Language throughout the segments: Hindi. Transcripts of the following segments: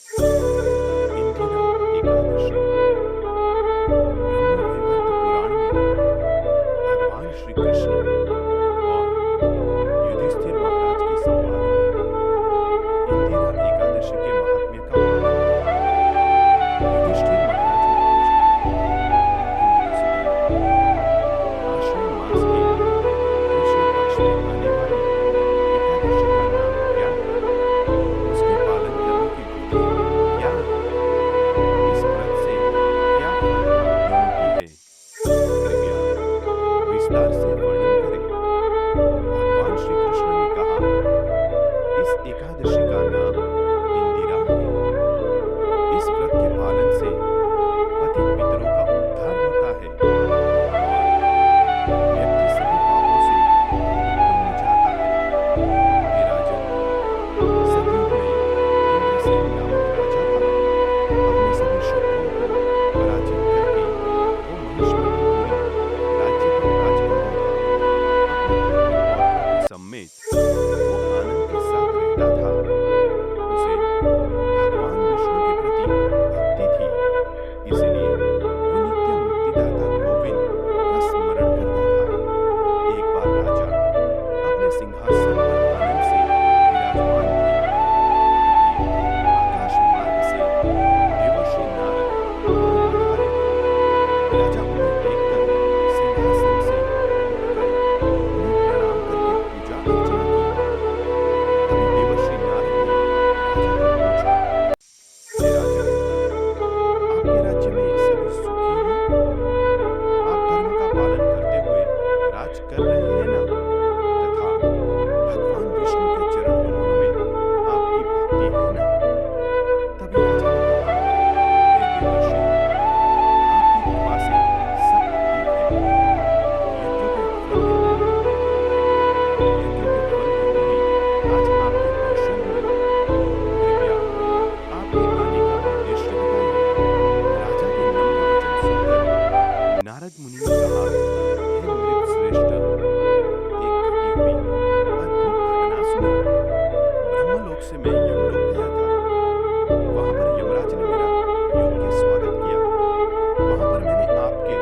इंदिरा एकादशी ब्रह्म वैवर्त पुराण में भगवान श्री कृष्ण और युधिष्ठिर महाराज के संवादों में इंदिरा एकादशी के महात्म्य का वर्णन है। युधिष्ठिर महाराज ने पूछा, हे मधुसूदन, आश्विन मास के कृष्ण पक्ष में आने वाली एकादशी का नाम क्या है? उसके पालन करने की विधि क्या है? इस व्रत से क्या फल प्राप्ति होती है? कृपया विस्तार से वर्णन करें। भगवान श्री कृष्ण ने कहा, इस एकादशी का नाम इंदिरा है। इस व्रत के पालन से पतित पितरों का उद्धार होता है और व्यक्ति सभी पापों से मुक्त हो जाता है। हे राजन, सतयुग में इंद्रसेन नामक राजा था। अपने सभी शत्रुओं को पराजित करके वो महिष्मतीपुरी राज्य पर राज करता था। अपने पुत्र पौत्रों के समेत वो आनंद के साथ रहता था। उसे भगवान विष्णु के प्रति भक्ति थी, इसलिए वो नित्य मुक्तिदाता गोविंद का स्मरण करता था। एक बार राजा अपने सिंहासन पर आनंद से विराजमान थे, तभी आकाश मार्ग से देवर्षि नारद वहां पधारे। राजा उन्हें देखकर सिंहासन से उठकर उन्हें प्रणाम करके पूजा अर्चना की। तभी देवर्षि नारद ने राजा को पूछा, हे राजन, आपके राज्य में सभी सुखी हैं? आप धर्म का पालन करते हुए राज कर रहे हैं ना? तथा भगवान विष्णु के चरण कमलों में आपकी भक्ति है ना? तभी राजा ने कहा, हे देवर्षि, आपकी कृपा से सब ठीक है। यज्ञों के फल हेतु ही आज आपके दर्शन हुए। कृपया आपके आने का उद्देश्य बताइए। राजा के नम्र वचन सुनकर नारद मुनि ने कहा, हे नृप श्रेष्ठ, एक घटी हुई अद्भुत घटना सुनो। ब्रह्मलोक से मैं यमलोक गया था। वहां पर यमराज ने मेरा योग्य स्वागत किया। वहां पर मैंने आपके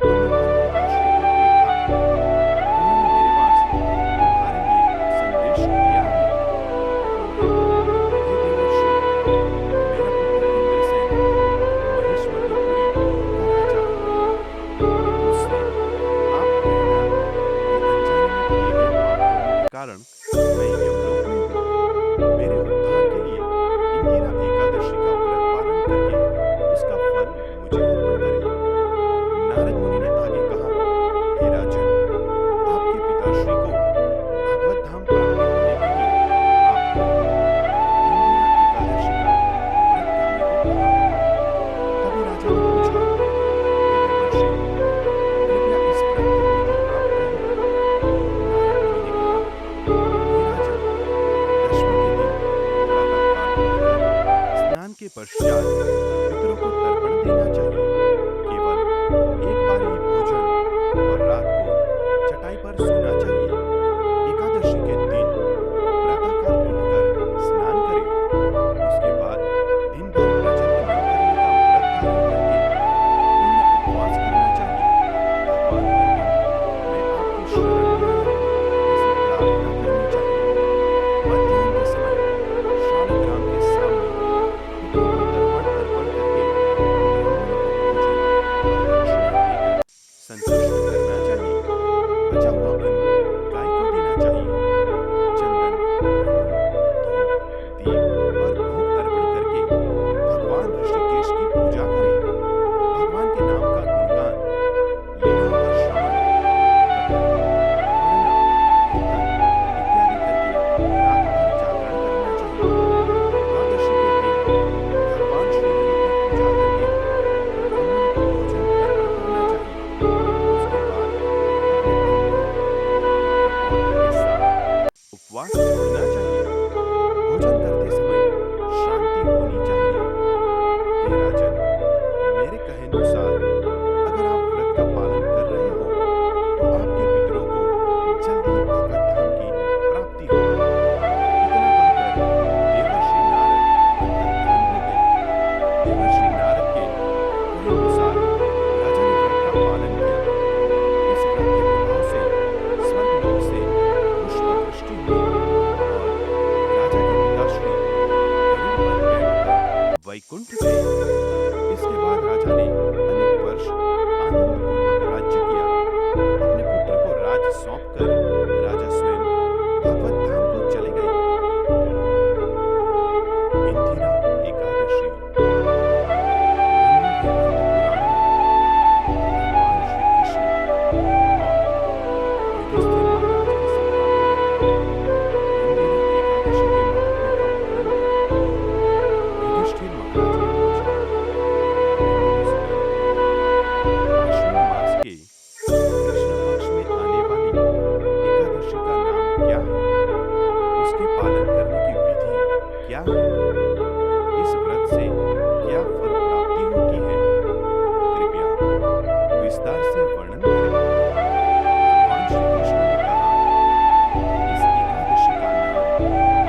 पुण्यवान पिताश्री को देखा। उन्होंने मेरे पास तुम्हारे लिए संदेश दिया है। वो है, हे देवर्षि, मेरा पुत्र इंद्रसेन महिष्मतीपुरी का राजा है। उससे आप कहना कि अनजाने में किए गए पाप कर्मों के कारण मैं यमलोक में हूँ। मेरे उद्धार के लिए इंदिरा एकादशी का व्रत पालन करके उसका फल मुझे अर्पण करें। नारद मुनि ने आगे कहा, हे राजन, आपके पिताश्री को भगवत धाम प्राप्ति होने के लिए आपको इंदिरा एकादशी का व्रत करने को कहा। तभी राजा ने पूछा, हे देवर्षि, कृपया इस व्रत की विधि आप कहें। नारद मुनि ने कहा, हे राजन, दशमी के दिन प्रातःकाल उठकर स्नान के पश्चात पितरों को तर्पण देना चाहिए। केवल एक बार ही भोजन और रात को चटाई पर सोना चाहिए। एकादशी के दिन प्रातःकाल उठकर स्नान करें। उसके बाद दिन भर रजत न करने का व्रत धारण करके पूर्ण उपवास करना चाहिए। भगवान अरविंद, मैं आपकी शरण में आया हूँ, ऐसी प्रार्थना करनी चाहिए। मध्याह्न के समय शालग्राम के सामने पितरों को तर्पण अर्पण वैकुंठ गए। इसके बाद राजा ने अनेक वर्ष आनंदपूर्वक राज्य किया। अपने पुत्र को राज सौंपकर राजा स्वयं भगवत धाम को चले गए। इंदिरा एकादशी। ब्रह्म वेदांत पुराण में भगवान श्री कृष्ण और युधिष्ठिर महाराज के संवादों में इंदिरा एकादशी के महात्म्य का वर्णन है। युधिष्ठिर महाराज ने पूछा, आश्विन मास के कृष्ण पक्ष में आने वाली एकादशी का नाम क्या है? उसके पालन करने की विधि क्या है? इस व्रत से क्या फल प्राप्ति होती है? कृपया विस्तार से वर्णन करें। भगवान श्री कृष्ण ने कहा, इस एकादशी का नाम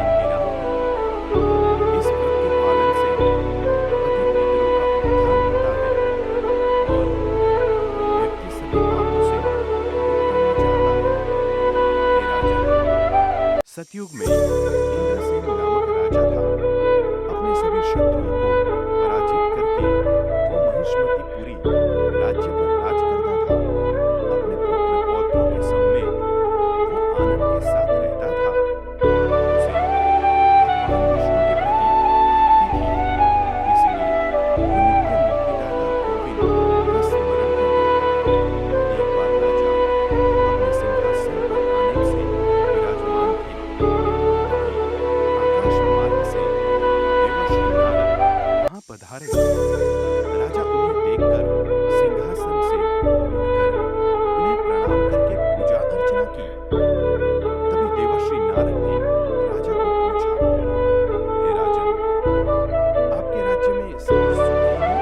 इंदिरा है। इस व्रत के पालन से पति पितरों का उद्धार होता है और व्यक्ति सभी पापों से मुक्त हो जाता है। हे राजन, सतयुग में इंद्रसेन नामक राजा था। अपने सभी शत्रुओं को पराजित करके वो महिष्मतीपुरी राज्य पर राज करता था। अपने पुत्र पौत्रों के समेत वो आनंद के साथ रहता था। उसे भगवान विष्णु के प्रति भक्ति थी, इसलिए वो नित्य मुक्तिदाता गोविंद का स्मरण करता था। एक बार राजा अपने सिंहासन पर आनंद से विराजमान थे। तभी आकाश मार्ग से देवर्षि नारद वहां पधारे। राजा उन्हें देखकर सिंहासन से उठकर उन्हें प्रणाम करके पूजा अर्चना की। तभी देवर्षि नारद ने राजा को पूछा, हे राजन, आपके राज्य में सभी सुखी हैं?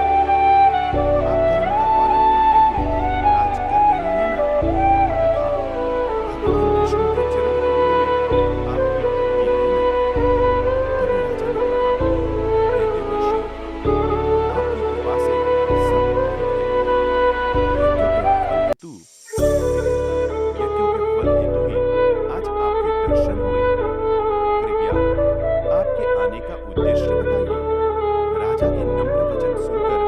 आप धर्म का पालन करते हुए राज कर रहे हैं ना? तथा भगवान विष्णु के चरण कमलों में आपकी भक्ति है ना? तभी राजा ने कहा, हे देवर्षि, आपकी कृपा से सब ठीक है। यज्ञों के फल हेतु ही आज आपके दर्शन हुए। कृपया आपके आने का उद्देश्य बताइए। राजा के नम्र वचन सुनकर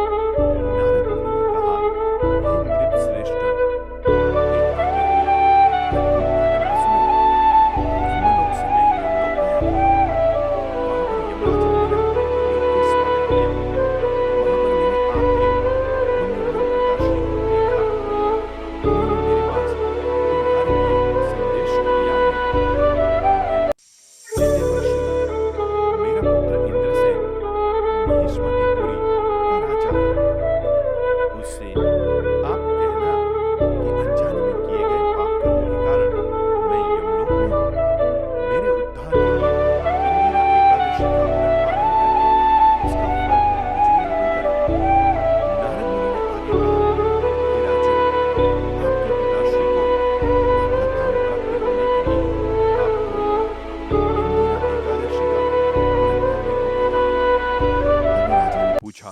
नारद मुनि ने कहा, हे नृपश्रेष्ठ, एक घटी हुई अद्भुत घटना सुनो। ब्रह्मलोक से मैं यमलोक गया था। वहां पर यमराज ने मेरा योग्य स्वागत किया। वहां पर मैंने आपके पुण्यवान पिताश्री को देखा। उन्होंने मेरे पास तुम्हारे लिए संदेश दिया है। हे देवर्षि, मेरा पुत्र इंद्रसेन महिष्मतीपुरी का राजा है। उससे आप कहना कि अनजाने में किए गए पाप कर्मों के कारण मैं यमलोक में हूँ। मेरे उद्धार के लिए इंदिरा एकादशी का व्रत पालन करके उसका फल मुझे अर्पण करें। नारद मुनि ने आगे कहा, हे राजन, आपके पिताश्री को भगवत धाम प्राप्ति होने के लिए आपको इंदिरा एकादशी का व्रत करने को कहा। तभी राजा ने पूछा,